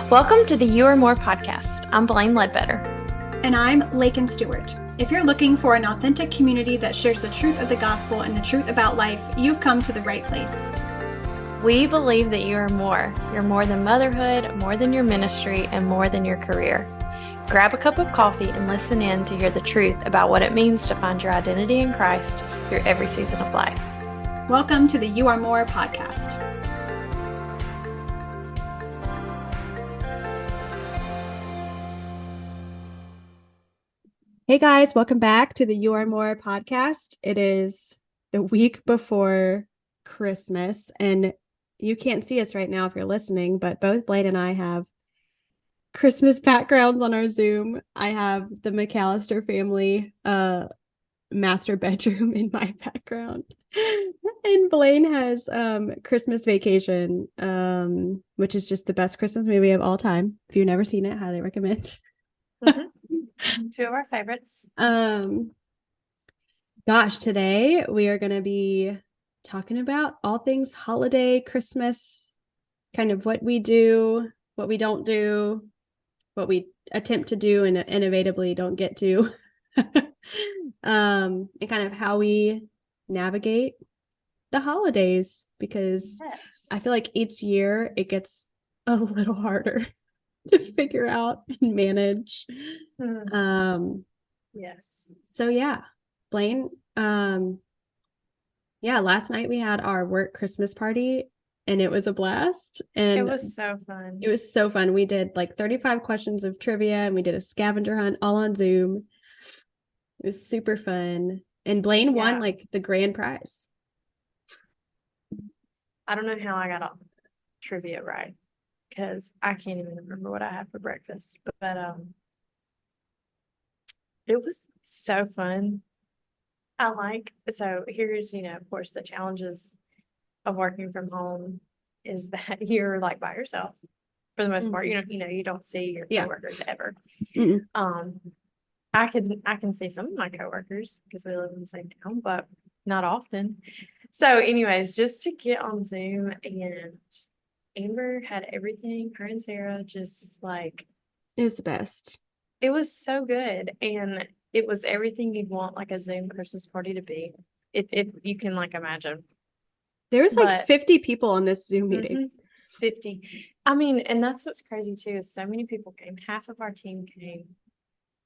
Welcome to the You Are More podcast. I'm Blaine Ledbetter. And I'm Lakin Stewart. If you're looking for an authentic community that shares the truth of the gospel and the truth about life, you've come to the right place. We believe that you are more. You're more than motherhood, more than your ministry, and more than your career. Grab a cup of coffee and listen in to hear the truth about what it means to find your identity in Christ through every season of life. Welcome to the You Are More podcast. Hey guys, welcome back to the You Are More podcast. It is the week before Christmas, and you can't see us right now if you're listening, but both Blaine and I have Christmas backgrounds on our Zoom. I have the McAllister family master bedroom in my background, and Blaine has Christmas Vacation, which is just the best Christmas movie of all time. If you've never seen it, highly recommend. Mm-hmm. Two of our favorites. Gosh, today we are going to be talking about all things holiday, Christmas, kind of what we do, what we don't do, what we attempt to do and inevitably don't get to, and kind of how we navigate the holidays, because Yes. I feel like each year it gets a little harder to figure out and manage. Yes. So yeah, Blaine, last night we had our work Christmas party and it was a blast. And it was so fun. It was so fun. We did like 35 questions of trivia and we did a scavenger hunt all on Zoom. It was super fun. And Blaine won like the grand prize. I don't know how I got all trivia right, because I can't even remember what I had for breakfast, but it was so fun. So here's, of course, the challenges of working from home is that you're like by yourself for the most part. You don't see your coworkers ever. I can see some of my coworkers because we live in the same town, but not often. So anyways, just to get on Zoom, and Amber had everything, her and Sarah, just like, it was the best. It was so good, and it was everything you'd want like a Zoom Christmas party to be. It you can like imagine. There was like 50 people on this Zoom meeting. 50. I mean, and that's what's crazy too, is so many people came. Half of our team came,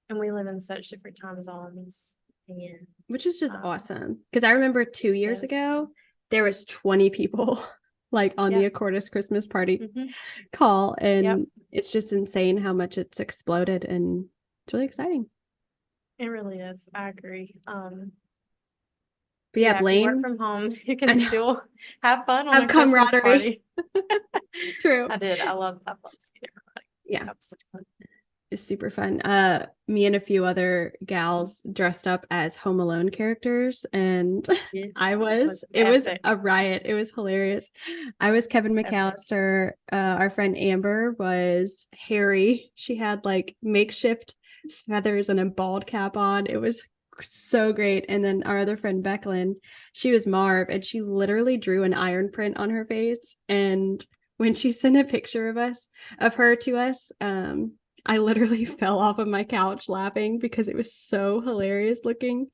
and we live in such different time zones. And which is just awesome, because I remember 2 years ago there was 20 people like on the Accordis Christmas party call, and it's just insane how much it's exploded, and it's really exciting. It really is. I agree. But Blaine, if you work from home, you can still have fun on a camaraderie. Christmas party. It's true. I love seeing everybody. Yeah. That was so fun. It's super fun. Me and a few other gals dressed up as Home Alone characters, and it was a riot. It was hilarious. I was Kevin McAllister. Our friend Amber was Harry. She had like makeshift feathers and a bald cap on. It was so great. And then our other friend Becklin, she was Marv, and she literally drew an iron print on her face. And when she sent a picture of her to us, I literally fell off of my couch laughing because it was so hilarious looking.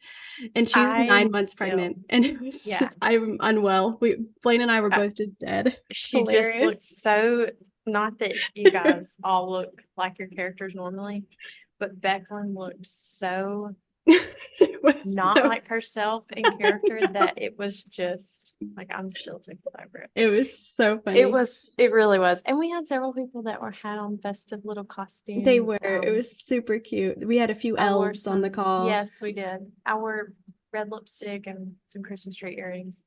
And she's 9 months pregnant, and it was just, I'm unwell. Blaine and I were both just dead. She just looked so, not that you guys all look like your characters normally, but Becklin looked so like herself in character that it was just like, I'm still tickled over it. It was so funny. It really was. And we had several people that had on festive little costumes. They were. It was super cute. We had a few elves on the call. Yes, we did. I wore red lipstick and some Christmas tree earrings.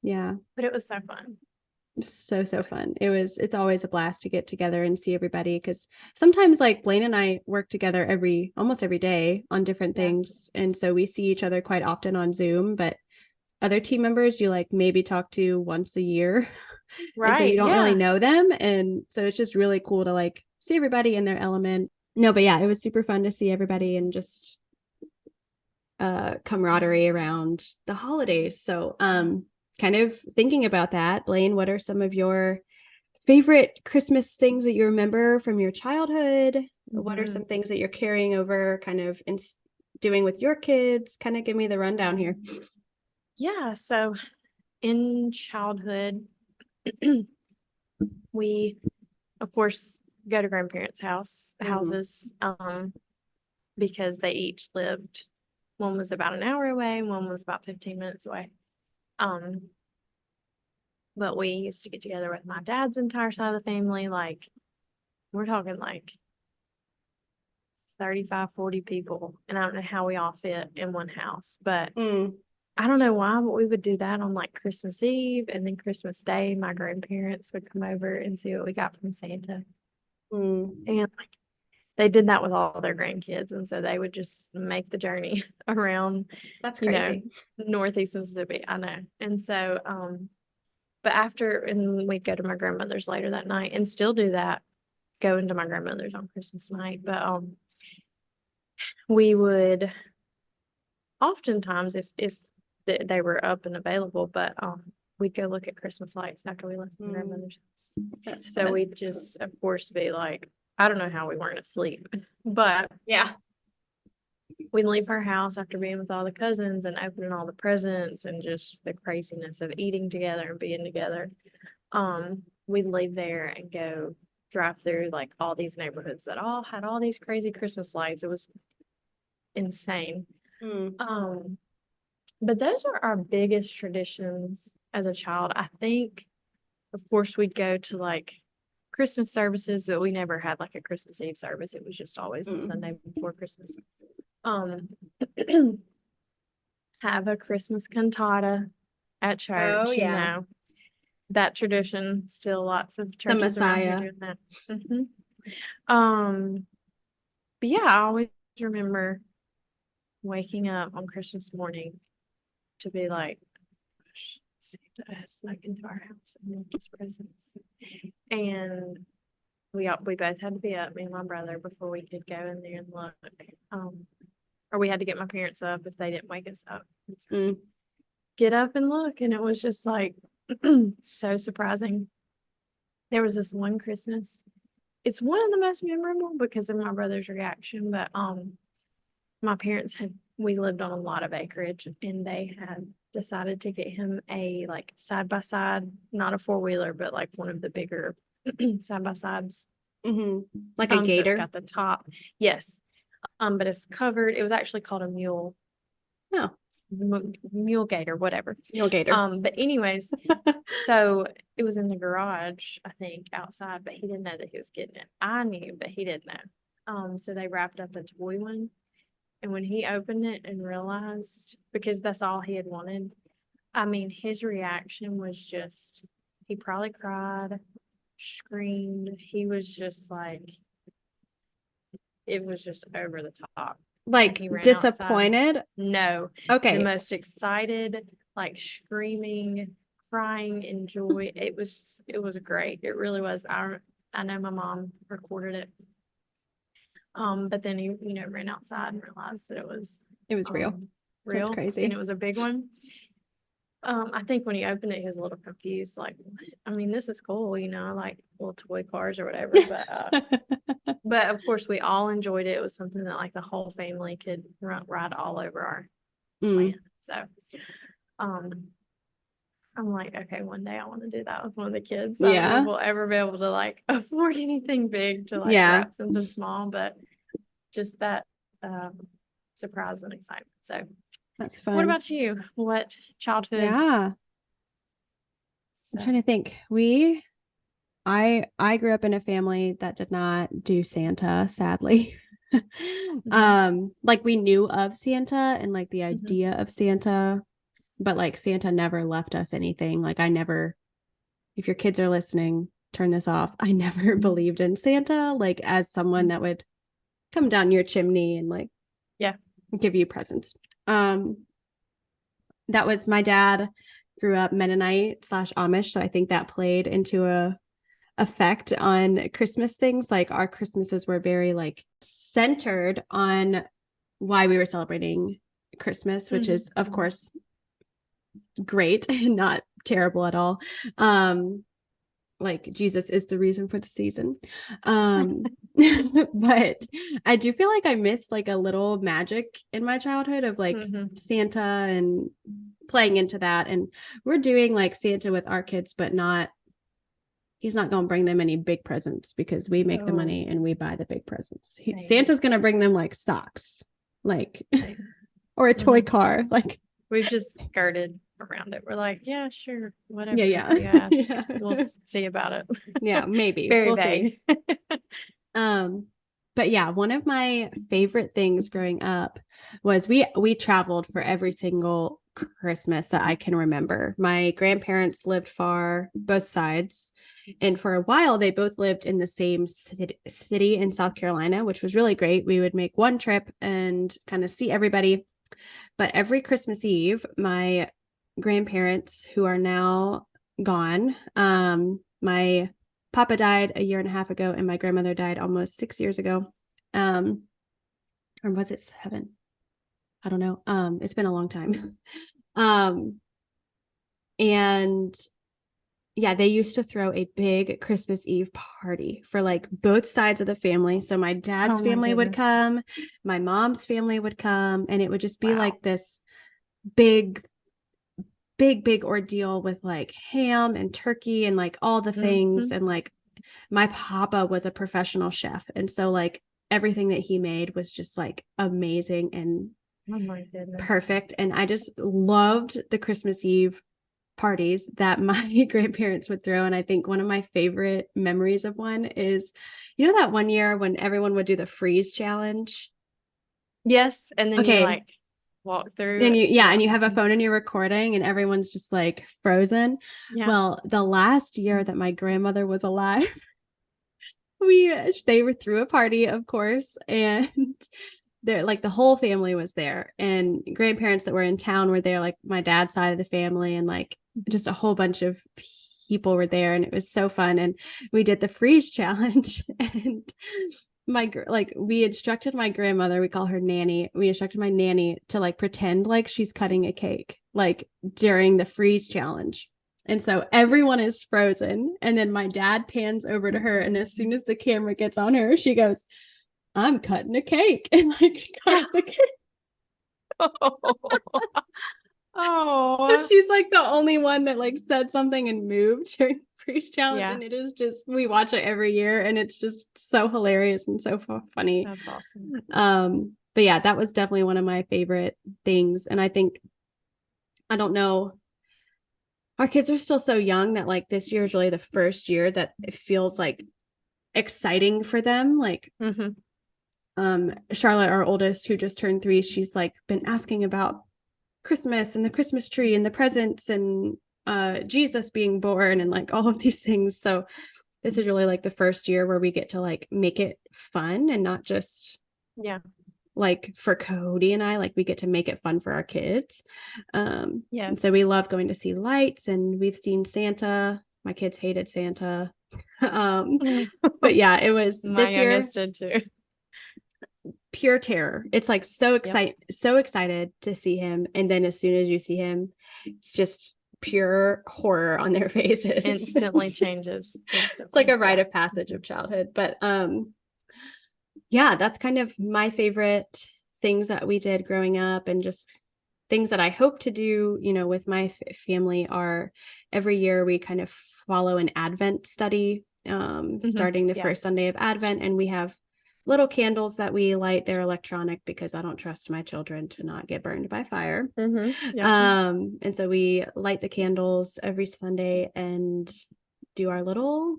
Yeah. But it was so fun. So fun. It's always a blast to get together and see everybody, because sometimes like Blaine and I work together almost every day on different things, and so we see each other quite often on Zoom, but other team members you like maybe talk to once a year, right? And so you don't really know them, and so it's just really cool to like see everybody in their element. No, but yeah, it was super fun to see everybody and just camaraderie around the holidays. So kind of thinking about that, Blaine, what are some of your favorite Christmas things that you remember from your childhood? Mm-hmm. What are some things that you're carrying over kind of doing with your kids? Kind of give me the rundown here. Yeah, so in childhood, we, of course, go to grandparents' houses, because they each lived, one was about an hour away, one was about 15 minutes away. But we used to get together with my dad's entire side of the family. Like, we're talking like 35, 40 people. And I don't know how we all fit in one house, but I don't know why, but we would do that on like Christmas Eve, and then Christmas Day, my grandparents would come over and see what we got from Santa. And like, they did that with all their grandkids, and so they would just make the journey around. That's crazy. Northeast Mississippi. I know. And so, but and we'd go to my grandmother's later that night, and still do that, go into my grandmother's on Christmas night. But we would oftentimes, if they were up and available, but we'd go look at Christmas lights after we left my grandmother's house. So we'd just, of course, be like, I don't know how we weren't asleep, but yeah, we'd leave our house after being with all the cousins and opening all the presents and just the craziness of eating together and being together. We'd leave there and go drive through like all these neighborhoods that all had all these crazy Christmas lights. It was insane. But those were our biggest traditions as a child. I think, of course, we'd go to like Christmas services, but we never had like a Christmas Eve service. It was just always the Sunday before Christmas. Have a Christmas cantata at church. Oh, yeah. You know, that tradition, still lots of churches around here doing that. But yeah, I always remember waking up on Christmas morning to be like, gosh, Santa has snuck into our house and left us presents. And we both had to be up, me and my brother, before we could go in there and look. Or we had to get my parents up if they didn't wake us up. So get up and look, and it was just like so surprising. There was this one Christmas. It's one of the most memorable because of my brother's reaction, but my parents we lived on a lot of acreage, and they had decided to get him a like side by side, not a 4-wheeler, but like one of the bigger side by sides. Like a gator. So it's got the top. Yes. But it's covered. It was actually called a mule. Oh. Mule gator, whatever. Mule gator. But anyways, so it was in the garage, I think, outside, but he didn't know that he was getting it. I knew, but he didn't know. So they wrapped up a toy one. And when he opened it and realized, because that's all he had wanted, I mean, his reaction was just, he probably cried, screamed. He was just like, it was just over the top. Like disappointed? Outside. No. Okay. The most excited, like screaming, crying in joy. It was great. It really was. I know my mom recorded it. But then he, ran outside and realized that it was real. That's crazy. And it was a big one. I think when he opened it, he was a little confused. Like, I mean, this is cool, like little toy cars or whatever. But of course, we all enjoyed it. It was something that like the whole family could ride all over our land. So, I'm like, okay, one day I want to do that with one of the kids. I don't know if we'll ever be able to like afford anything big to like wrap something small, but just that surprise and excitement. So that's fun. What about you? What childhood? Yeah. I'm trying to think. I grew up in a family that did not do Santa, sadly. Like we knew of Santa and like the idea of Santa, but like Santa never left us anything. Like if your kids are listening, turn this off. I never believed in Santa, like as someone that would come down your chimney and like, give you presents. That was, my dad grew up Mennonite / Amish. So I think that played into a effect on Christmas things. Like our Christmases were very like centered on why we were celebrating Christmas, which is of course great and not terrible at all. Like Jesus is the reason for the season. But I do feel like I missed like a little magic in my childhood of like Santa and playing into that. And we're doing like Santa with our kids, but he's not going to bring them any big presents because we make the money and we buy the big presents. Santa's going to bring them like socks, like, or a toy car. Like, we've just skirted around it. We're like, yeah, sure, whatever. Yeah. You ask. We'll see about it. Yeah, maybe. Very vague. But yeah, one of my favorite things growing up was we traveled for every single Christmas that I can remember. My grandparents lived far, both sides. And for a while, they both lived in the same city in South Carolina, which was really great. We would make one trip and kind of see everybody. But every Christmas Eve, my grandparents, who are now gone, my Papa died a year and a half ago, and my grandmother died almost 6 years ago. Or was it 7? I don't know. It's been a long time. And yeah, they used to throw a big Christmas Eve party for like both sides of the family. So my dad's family would come, my mom's family would come, and it would just be like this big ordeal with like ham and turkey and like all the things. And like my papa was a professional chef. And so like everything that he made was just like amazing and perfect. And I just loved the Christmas Eve parties that my grandparents would throw. And I think one of my favorite memories of one is, you know, that one year when everyone would do the freeze challenge? Yes. And then you like walk through. And and you have a phone and you're recording and everyone's just like frozen. Yeah. Well, the last year that my grandmother was alive, they were threw a party, of course, and they're like the whole family was there, and grandparents that were in town were there, like my dad's side of the family, and like just a whole bunch of people were there, and it was so fun. And we did the freeze challenge, and we instructed my grandmother, we call her Nanny, we instructed my nanny to like pretend like she's cutting a cake like during the freeze challenge. And so everyone is frozen, and then my dad pans over to her, and as soon as the camera gets on her, she goes, "I'm cutting a cake," and like she cuts the cake. So she's like the only one that like said something and moved during the freeze challenge. And it is just, we watch it every year, and it's just so hilarious and so funny. That's awesome. But yeah, that was definitely one of my favorite things. And I think, I don't know, our kids are still so young that like this year is really the first year that it feels like exciting for them. Like Charlotte, our oldest, who just turned 3, she's like been asking about Christmas and the Christmas tree and the presents and Jesus being born and like all of these things. So this is really like the first year where we get to like make it fun and not just like for Cody and I, like we get to make it fun for our kids. And so we love going to see lights, and we've seen Santa. My kids hated Santa. But yeah, it was my youngest did too. Pure terror. It's like so excited to see him, and then as soon as you see him, it's just pure horror on their faces. Instantly changes. It's like a rite of passage of childhood. But yeah, that's kind of my favorite things that we did growing up, and just things that I hope to do, you know, with my family are every year we kind of follow an Advent study, starting the first Sunday of Advent, and we have little candles that we light. They're electronic because I don't trust my children to not get burned by fire. And so we light the candles every Sunday and do our little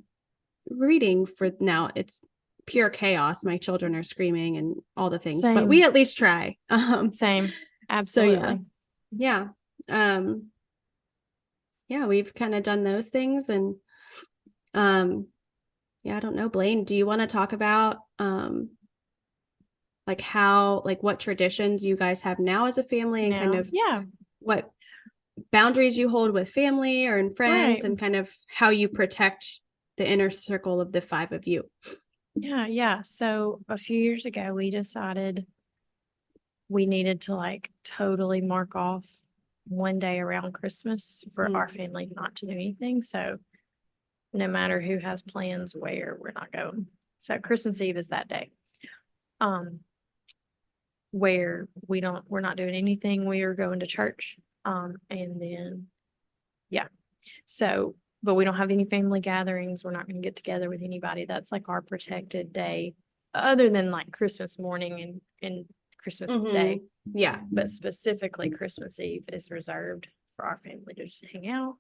reading. For now, it's pure chaos. My children are screaming and all the things, but we at least try. Same. Absolutely. So yeah, we've kind of done those things. And yeah, I don't know, Blaine, do you want to talk about like how, like what traditions you guys have now as a family, and kind of what boundaries you hold with family or in friends, and kind of how you protect the inner circle of the 5 of you? Yeah. So a few years ago, we decided we needed to like totally mark off one day around Christmas for our family not to do anything. So no matter who has plans where, we're not going. So Christmas Eve is that day. Where we're not doing anything. We are going to church. And then, yeah. So, but we don't have any family gatherings. We're not going to get together with anybody. That's like our protected day, other than like Christmas morning and Christmas Day. Yeah. But specifically Christmas Eve is reserved for our family to just hang out.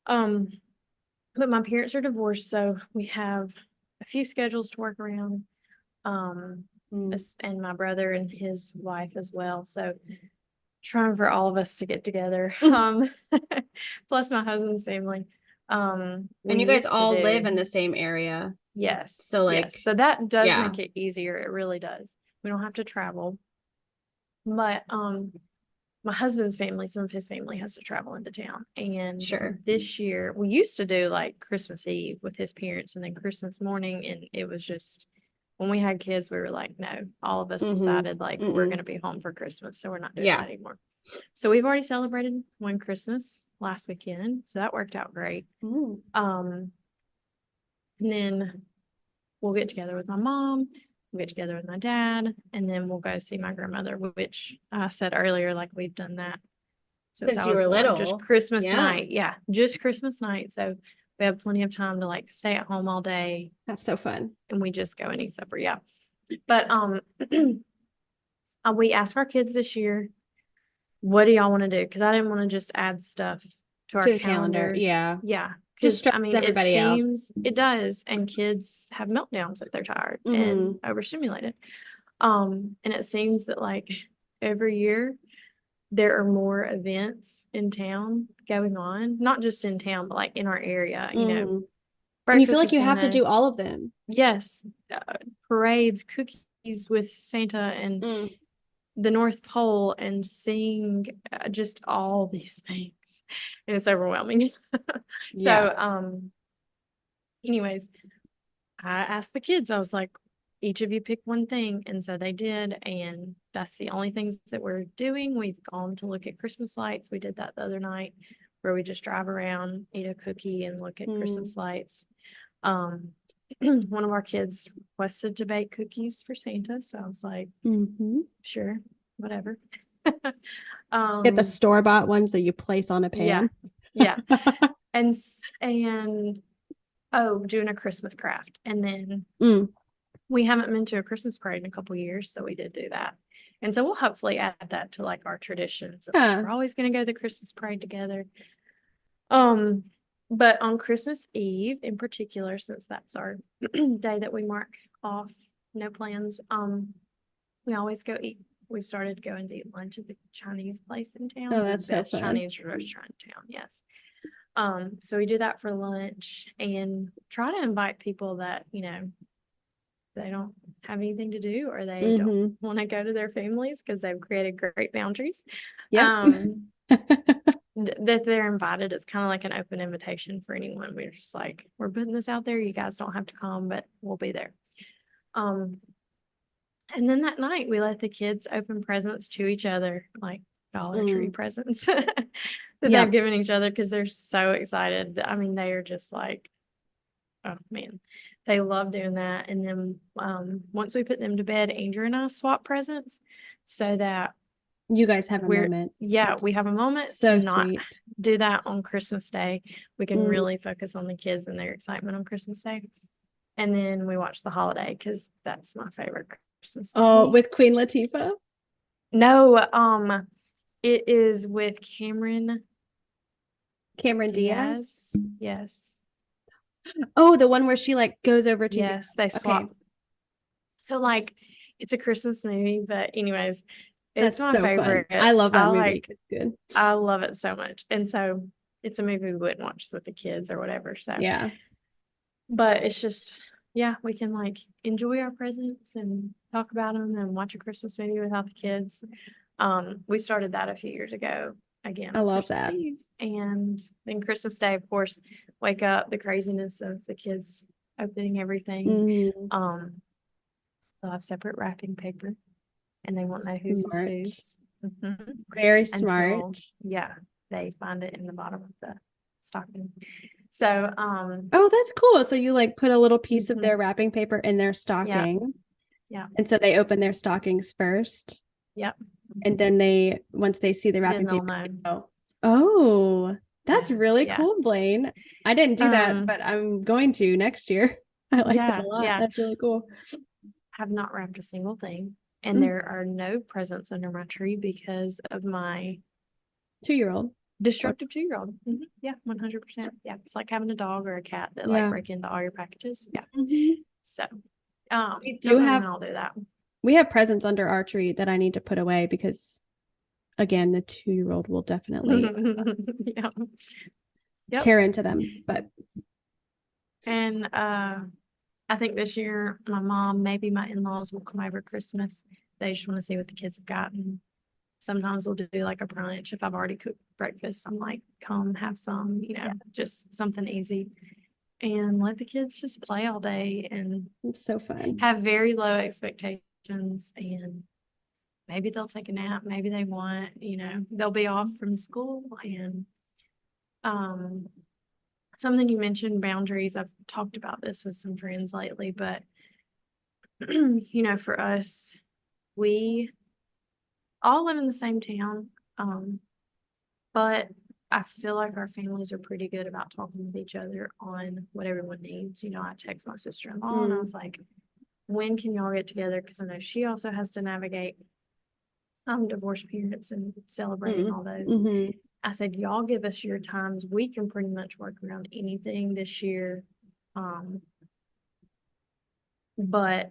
But my parents are divorced, so we have a few schedules to work around. And my brother and his wife as well. So trying for all of us to get together. Plus my husband's family. And you guys all live in the same area. Yes. So like, yes. So that does make it easier. It really does. We don't have to travel. But my husband's family, some of his family has to travel into town. And this year we used to do like Christmas Eve with his parents and then Christmas morning. And it was just, when we had kids, we were like, no, all of us decided like we're going to be home for Christmas. So we're not doing that anymore. So we've already celebrated one Christmas last weekend. So that worked out great. And then we'll get together with my mom. We'll get together with my dad. And then we'll go see my grandmother, which I said earlier, like we've done that since I was born. Little. Just Christmas night. Yeah, just Christmas night. So we have plenty of time to like stay at home all day. That's so fun. And we just go and eat supper. Yeah. But we asked our kids this year, what do y'all want to do? Because I didn't want to just add stuff to our calendar. Yeah. Yeah. Because I mean, it seems it does. And kids have meltdowns if they're tired and overstimulated. And it seems that like every year there are more events in town going on, not just in town, but like in our area, you know. And you feel like you have to do all of them. Yes. Parades, cookies with Santa and the North Pole and seeing just all these things. And it's overwhelming. So, anyways, I asked the kids, I was like, each of you pick one thing. And so they did. And that's the only things that we're doing. We've gone to look at Christmas lights. We did that the other night where we just drive around, eat a cookie and look at Christmas lights. One of our kids requested to bake cookies for Santa. So I was like, sure, whatever. Get the store-bought ones that you place on a pan. Yeah. and doing a Christmas craft. And then we haven't been to a Christmas parade in a couple years, so we did do that. And so we'll hopefully add that to like our traditions. We're always going to go to the Christmas parade together. But on Christmas Eve in particular, since that's our day that we mark off, no plans, we always go eat. We've started going to eat lunch at the Chinese place in town. Oh, that's the best so fun. Chinese restaurant in town, yes. So we do that for lunch and try to invite people that, you know, they don't have anything to do or they don't want to go to their families because they've created great boundaries. That they're invited. It's kind of like an open invitation for anyone. We're just like, we're putting this out there. You guys don't have to come, but we'll be there. And then that night we let the kids open presents to each other, like Dollar Tree presents that they've given each other because they're so excited. I mean, they are just like, oh man, they love doing that. And then once we put them to bed, Andrew and I swap presents so that you guys have a moment. Yeah, we have a moment to not do that on Christmas Day. We can really focus on the kids and their excitement on Christmas Day. And then we watch The Holiday because that's my favorite Christmas movie. Oh, with Queen Latifah? No, it is with Cameron Diaz. Yes. Oh, the one where she like goes over to Yes, they swap. Okay. So like it's a Christmas movie, but anyways, it's my favorite. Fun. I love that movie. It's good. I love it so much. And so it's a movie we wouldn't watch with the kids or whatever. So yeah. But it's just, yeah, we can like enjoy our presents and talk about them and watch a Christmas movie without the kids. We started that a few years ago. Again, I love Christmas that. Eve. And then Christmas Day, of course, wake up, the craziness of the kids opening everything. They'll have separate wrapping paper. And they won't know whose is whose. Very smart. Until, yeah, they find it in the bottom of the stocking. So, oh, that's cool. So you like put a little piece of their wrapping paper in their stocking. Yeah. And so they open their stockings first. Yep. And then once they see the wrapping paper, know. they go, oh, that's really cool, Blaine. I didn't do that, but I'm going to next year. I like that a lot. That's really cool. Have not wrapped a single thing. And there are no presents under my tree because of my 2-year-old. Destructive 2-year-old. Yeah, 100%. Yeah, it's like having a dog or a cat that like break into all your packages. Yeah. So, we I'll do that. We have presents under our tree that I need to put away because, again, the 2-year-old will definitely tear into them. But and I think this year my mom, maybe my in-laws will come over Christmas. They just want to see what the kids have gotten. Sometimes we'll do like a brunch. If I've already cooked breakfast, I'm like, come have some, just something easy. And let the kids just play all day and it's so fun. Have very low expectations, and maybe they'll take a nap, maybe they won't, they'll be off from school. And something you mentioned, boundaries. I've talked about this with some friends lately, but for us, we all live in the same town, but I feel like our families are pretty good about talking with each other on what everyone needs. I text my sister-in-law and I was like, when can y'all get together? Because I know she also has to navigate divorced parents and celebrating all those. I said, y'all give us your times. We can pretty much work around anything this year. But I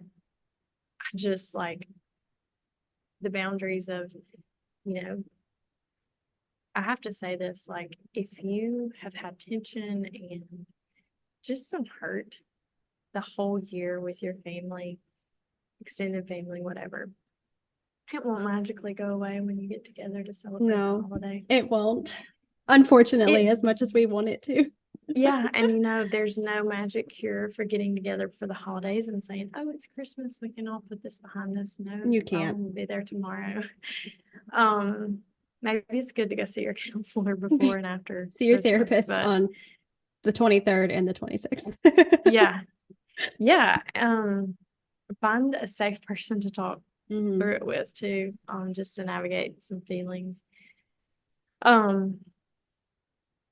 just like the boundaries of, I have to say this, like, if you have had tension and just some hurt the whole year with your family, extended family, whatever, it won't magically go away when you get together to celebrate the holiday. It won't. Unfortunately, as much as we want it to. Yeah, and there's no magic cure for getting together for the holidays and saying, oh, it's Christmas, we can all put this behind us. No, you can't. I'll be there tomorrow. Maybe it's good to go see your counselor before and after. See your therapist on the 23rd and the 26th. Yeah. Find a safe person to talk through it with too, just to navigate some feelings. But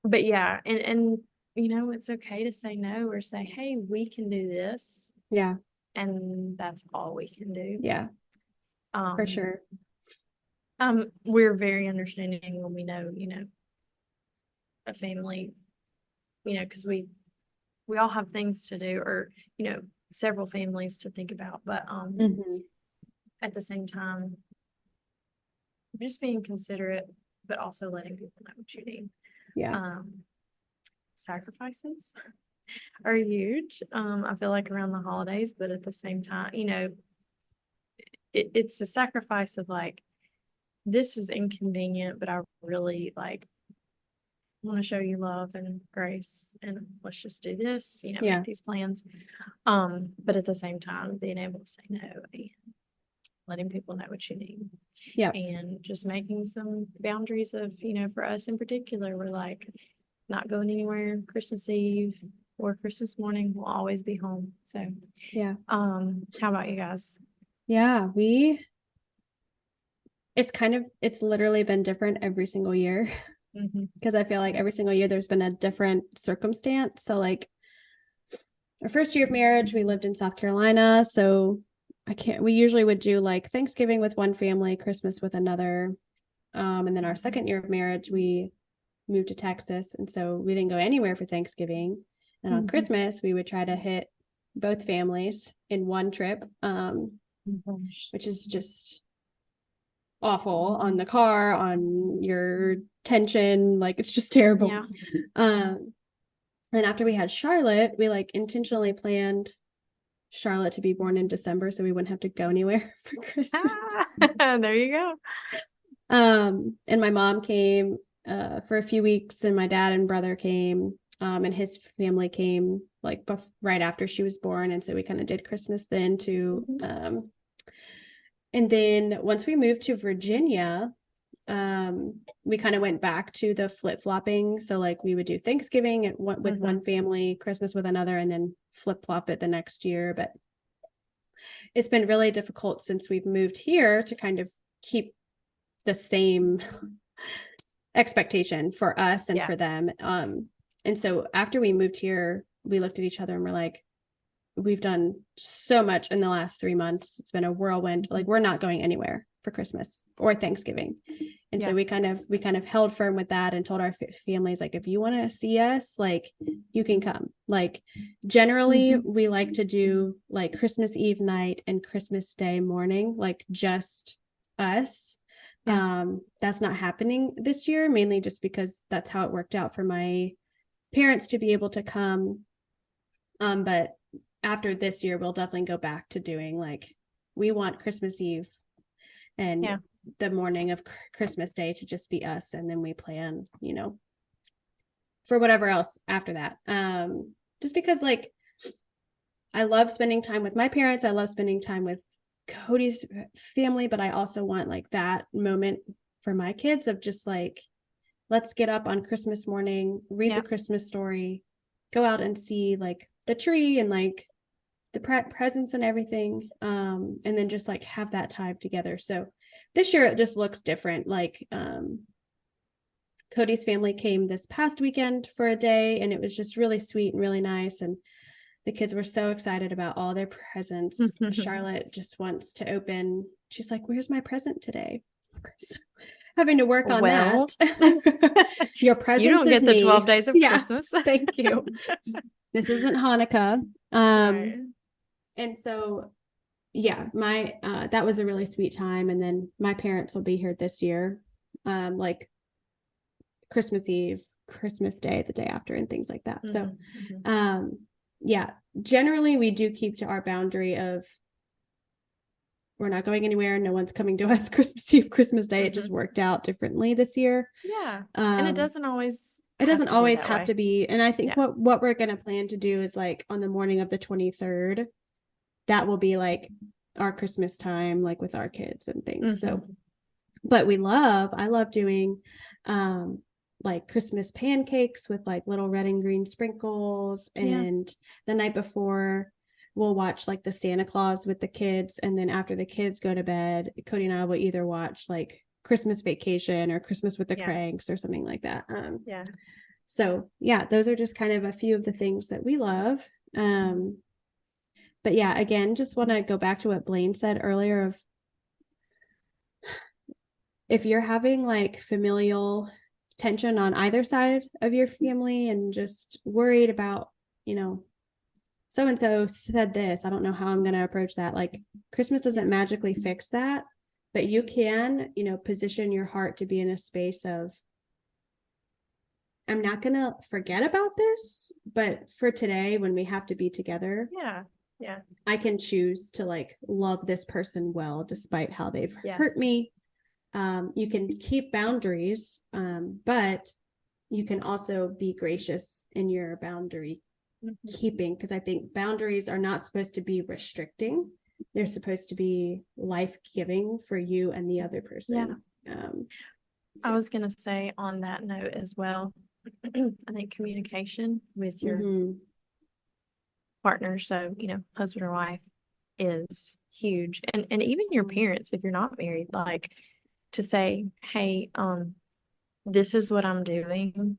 yeah, and it's okay to say no or say, hey, we can do this. Yeah. And that's all we can do. Yeah. For sure. We're very understanding when we know, a family, because we all have things to do, or, several families to think about, but at the same time, just being considerate, but also letting people know what you need. Yeah. Sacrifices are huge. I feel like around the holidays, but at the same time, it's a sacrifice of like, this is inconvenient, but I really like want to show you love and grace, and let's just do this, make these plans. But at the same time, being able to say no and letting people know what you need. Yeah. And just making some boundaries of, for us in particular, we're like not going anywhere Christmas Eve or Christmas morning. We'll always be home. So yeah. How about you guys? Yeah, it's literally been different every single year. Because I feel like every single year there's been a different circumstance. So like our first year of marriage, we lived in South Carolina. So we usually would do like Thanksgiving with one family, Christmas with another. And then our second year of marriage, we moved to Texas. And so we didn't go anywhere for Thanksgiving. And on Christmas, we would try to hit both families in one trip, which is just awful on the car, on your tension. Like, it's just terrible. Yeah. Then after we had Charlotte, we like intentionally planned Charlotte to be born in December so we wouldn't have to go anywhere for Christmas. There you go. And my mom came for a few weeks, and my dad and brother came, and his family came like right after she was born. And so we kind of did Christmas then too. And then once we moved to Virginia, we kind of went back to the flip-flopping. So like we would do Thanksgiving with one family, Christmas with another, and then flip-flop it the next year. But it's been really difficult since we've moved here to kind of keep the same expectation for us and for them. And so after we moved here, we looked at each other and we're like, we've done so much in the last 3 months. It's been a whirlwind. Like, we're not going anywhere for Christmas or Thanksgiving. And so we kind of held firm with that and told our families, like, if you want to see us, like, you can come. Like, generally we like to do like Christmas Eve night and Christmas Day morning, like just us. That's not happening this year, mainly just because that's how it worked out for my parents to be able to come. But after this year, we'll definitely go back to doing, like, we want Christmas Eve and the morning of Christmas Day to just be us. And then we plan, you know, for whatever else after that. Just because, like, I love spending time with my parents. I love spending time with Cody's family, but I also want, like, that moment for my kids of just like, let's get up on Christmas morning, read the Christmas story, go out and see like the tree and like the presents and everything. And then just like have that time together. So this year it just looks different. Like, Cody's family came this past weekend for a day, and it was just really sweet and really nice. And the kids were so excited about all their presents. Charlotte just wants to open. She's like, where's my present today? So, having to work on that. Your presents, you don't get the 12 days of Christmas. Thank you. This isn't Hanukkah. Right. And so, my that was a really sweet time. And then my parents will be here this year, like Christmas Eve, Christmas Day, the day after, and things like that. So, generally we do keep to our boundary of, we're not going anywhere. No one's coming to us Christmas Eve, Christmas Day. It just worked out differently this year. And it doesn't always have to be. And I think what we're going to plan to do is, like, on the morning of the 23rd, that will be like our Christmas time, like with our kids and things. So, but I love doing, like Christmas pancakes with like little red and green sprinkles. And the night before, we'll watch like the Santa Claus with the kids. And then after the kids go to bed, Cody and I will either watch like Christmas Vacation or Christmas with the Cranks or something like that. So those are just kind of a few of the things that we love. But again, just want to go back to what Blaine said earlier of, if you're having like familial tension on either side of your family and just worried about, you know, so-and-so said this, I don't know how I'm going to approach that. Like, Christmas doesn't magically fix that, but you can, you know, position your heart to be in a space of, I'm not going to forget about this, but for today, when we have to be together, I can choose to like love this person well, despite how they've hurt me. You can keep boundaries, but you can also be gracious in your boundary keeping, because I think boundaries are not supposed to be restricting. They're supposed to be life-giving for you and the other person. I was going to say on that note as well, I think communication with your partner, so, you know, husband or wife, is huge. And even your parents, if you're not married, like, to say, hey, this is what I'm doing.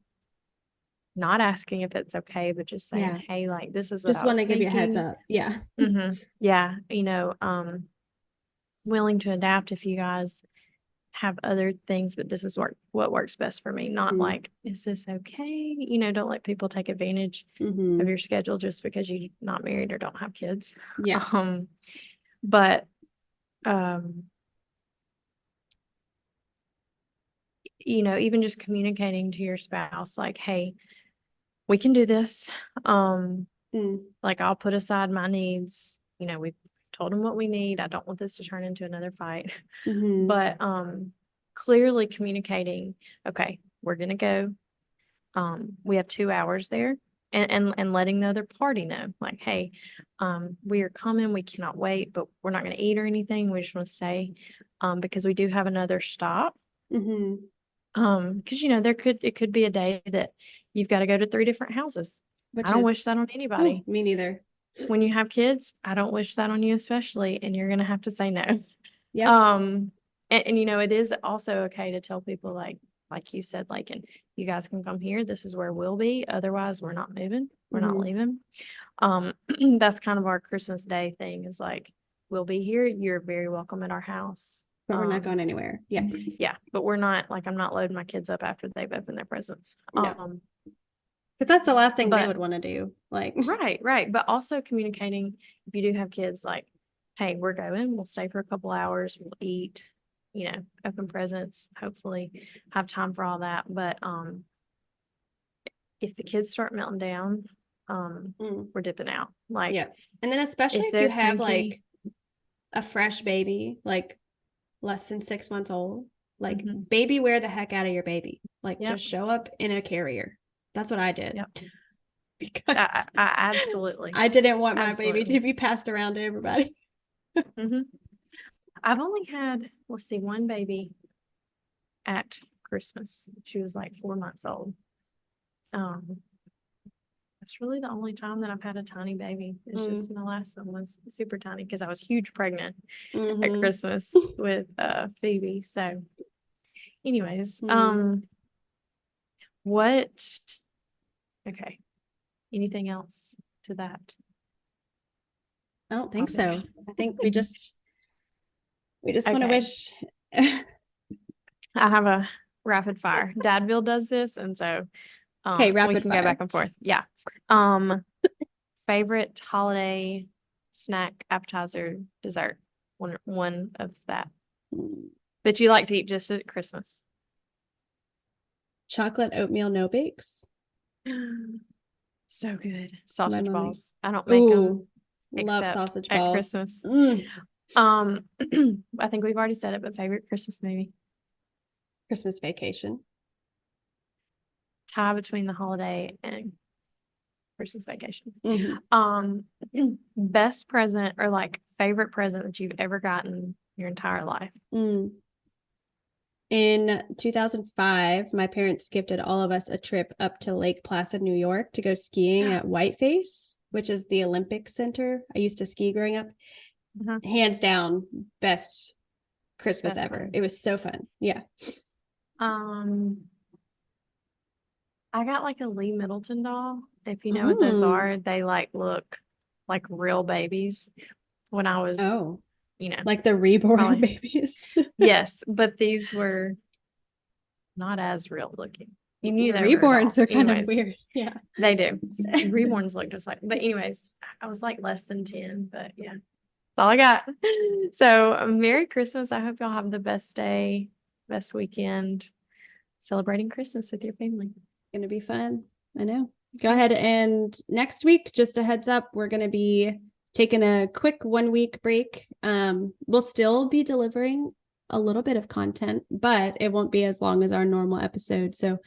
Not asking if it's okay, but just saying, hey, like, this is what just want to give you a heads up. You know, willing to adapt if you guys have other things, but this is what works best for me. Not like, is this okay? You know, don't let people take advantage of your schedule just because you're not married or don't have kids. But you know, even just communicating to your spouse, like, hey, we can do this. Like, I'll put aside my needs. You know, we've told them what we need. I don't want this to turn into another fight. But clearly communicating, okay, we're gonna go. We have 2 hours there, and letting the other party know, like, hey, we are coming. We cannot wait, but we're not gonna eat or anything. We just want to stay, because we do have another stop. Mm-hmm. Because it could be a day that you've got to go to 3 different houses. I don't wish that on anybody. Me neither. When you have kids, I don't wish that on you especially, and you're gonna have to say no. Yep. And it is also okay to tell people like you said, like, and you guys can come here. This is where we'll be. Otherwise, we're not moving. We're not leaving. That's kind of our Christmas Day thing is like, we'll be here. You're very welcome at our house. But we're not going anywhere. Yeah. Yeah. But we're not like, I'm not loading my kids up after they've opened their presents. No. Because that's the last thing they would want to do. Like, right. But also communicating, if you do have kids, like, hey, we're going, we'll stay for a couple hours, we'll eat, open presents, hopefully have time for all that. But if the kids start melting down, we're dipping out. Like, yeah. And then especially if you have like a fresh baby, like less than 6 months old, like baby wear the heck out of your baby. Like just show up in a carrier. That's what I did. Yep. Because I absolutely. I didn't want my baby to be passed around to everybody. I've only had, let's see, one baby at Christmas. She was like 4 months old. That's really the only time that I've had a tiny baby. It's just my last one was super tiny because I was huge pregnant at Christmas with Phoebe. So anyways, okay. Anything else to that? I don't think so. I think we just want to wish. I have a rapid fire. Dadville does this, and so okay, rapid we can fire. go back and forth. Yeah. Favorite holiday snack, appetizer, dessert. One of that you like to eat just at Christmas. Chocolate oatmeal no bakes. So good. Sausage balls. I don't make them love except sausage at balls. Christmas. I think we've already said it, but favorite Christmas movie? Christmas Vacation. Tie between the holiday and Christmas Vacation. Best present or like favorite present that you've ever gotten your entire life? In 2005, my parents gifted all of us a trip up to Lake Placid, New York to go skiing at Whiteface, which is the Olympic Center. I used to ski growing up. Hands down, best Christmas ever. Fun. It was so fun. Yeah. I got like a Lee Middleton doll. If you know what those are, they like look like real babies. When I was, like the reborn babies. Yes, but these were not as real looking. You knew the reborns are kind of weird. Yeah, they do. Reborns look just like. But anyways, I was like less than 10. But yeah, that's all I got. So Merry Christmas. I hope y'all have the best day, best weekend, celebrating Christmas with your family. Gonna be fun. I know. Go ahead, and next week, just a heads up, we're gonna be taking a quick 1 week break. We'll still be delivering a little bit of content, but it won't be as long as our normal episode. So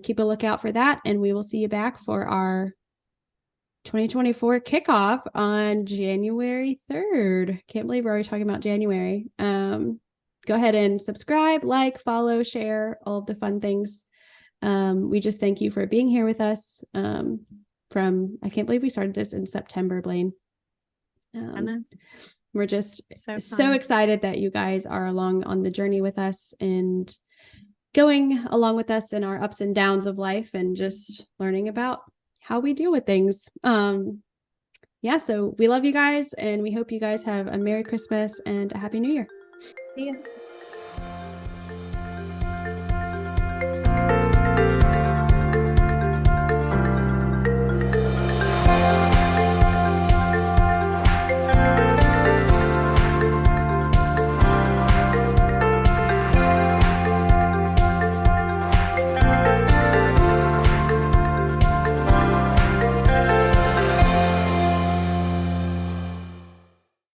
keep a lookout for that, and we will see you back for our 2024 kickoff on January 3rd. Can't believe we're already talking about January. Go ahead and subscribe, like, follow, share, all of the fun things. We just thank you for being here with us. I can't believe we started this in September, Blaine. I know. We're just so excited that you guys are along on the journey with us and going along with us in our ups and downs of life and just learning about how we deal with things. So we love you guys, and we hope you guys have a Merry Christmas and a Happy New Year. See ya.